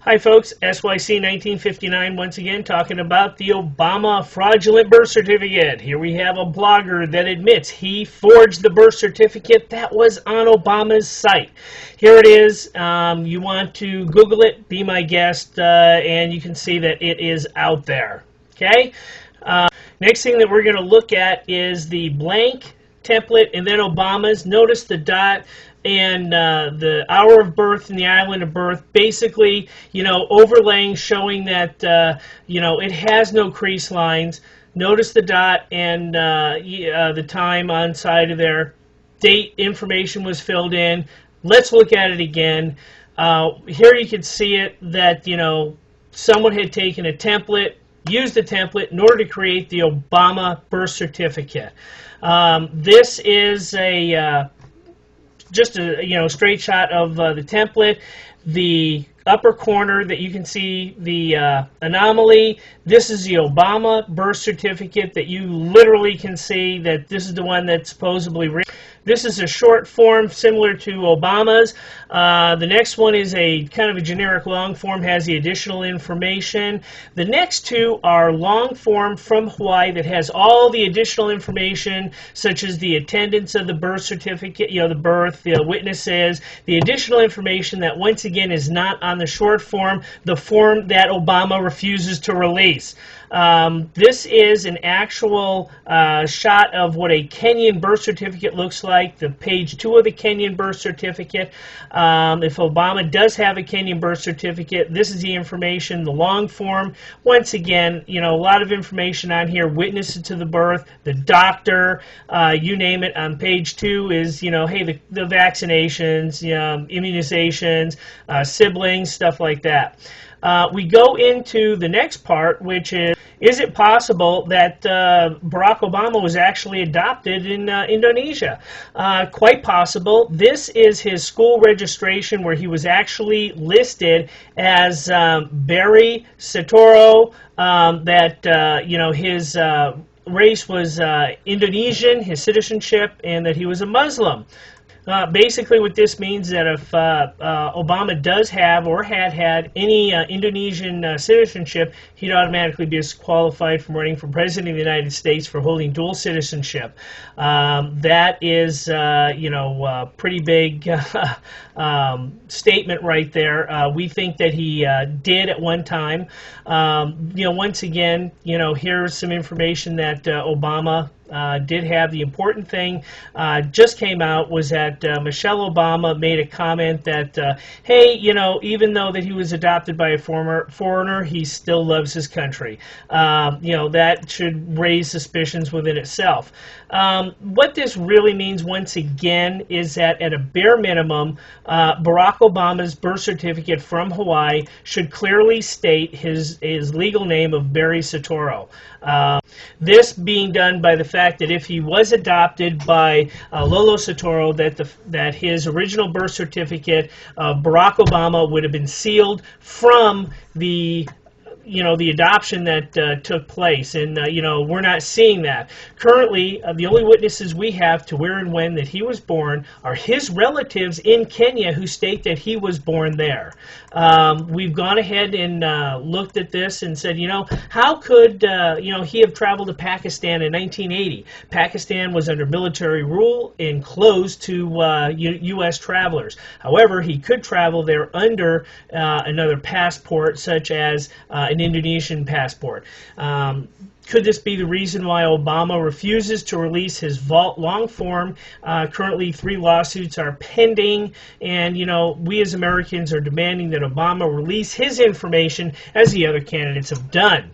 Hi folks, SYC 1959 once again talking about the Obama fraudulent birth certificate. Here we have a blogger that admits he forged the birth certificate that was on Obama's site. Here it is. You want to Google it, be my guest, and you can see that it is out there. Okay? Next thing that we're going to look at is the blank template and then Obama's. Notice the dot and the hour of birth and the island of birth, basically, overlaying, showing that, it has no crease lines. Notice the dot and the time on side of there. Date information was filled in. Let's look at it again. Here you can see it that, someone had taken a template, used the template in order to create the Obama birth certificate. This is just a straight shot of the template. The upper corner that you can see the anomaly. This is the Obama birth certificate that you literally can see that this is the one that's supposedly written. This is a short form similar to Obama's. The next one is a kind of a generic long form, has the additional information. The next two are long form from Hawaii that has all the additional information, such as the attendance of the birth certificate, the birth, the witnesses, the additional information that once again is not on the short form, the form that Obama refuses to release. This is an actual shot of what a Kenyan birth certificate looks like, the page 2 of the Kenyan birth certificate. If Obama does have a Kenyan birth certificate, this is the information, the long form. Once again, a lot of information on here, witnesses to the birth, the doctor, you name it. On page 2 is, hey, the vaccinations, immunizations, siblings, stuff like that. We go into the next part, which is it possible that Barack Obama was actually adopted in Indonesia? Quite possible. This is his school registration where he was actually listed as Barry Satoro, his race was Indonesian, his citizenship, and that he was a Muslim. Basically what this means is that if Obama does have or had any Indonesian citizenship, he'd automatically be disqualified from running for president of the United States for holding dual citizenship. That is, a pretty big statement right there. We think that he did at one time. Once again, here's some information that Obama did have. The important thing just came out was that Michelle Obama made a comment that, hey, even though that he was adopted by a foreigner, he still loves his country. That should raise suspicions within itself. What this really means, once again, is that at a bare minimum, Barack Obama's birth certificate from Hawaii should clearly state his legal name of Barry Satoro. This being done by the fact that if he was adopted by Lolo Satoro, that his original birth certificate, Barack Obama, would have been sealed from the adoption that took place, and we're not seeing that. Currently, the only witnesses we have to where and when that he was born are his relatives in Kenya who state that he was born there. We've gone ahead and looked at this and said, how could he have traveled to Pakistan in 1980? Pakistan was under military rule and closed to U.S. travelers. However, he could travel there under another passport, such as an Indonesian passport. Could this be the reason why Obama refuses to release his vault long form? Currently, 3 lawsuits are pending, and we as Americans are demanding that Obama release his information as the other candidates have done.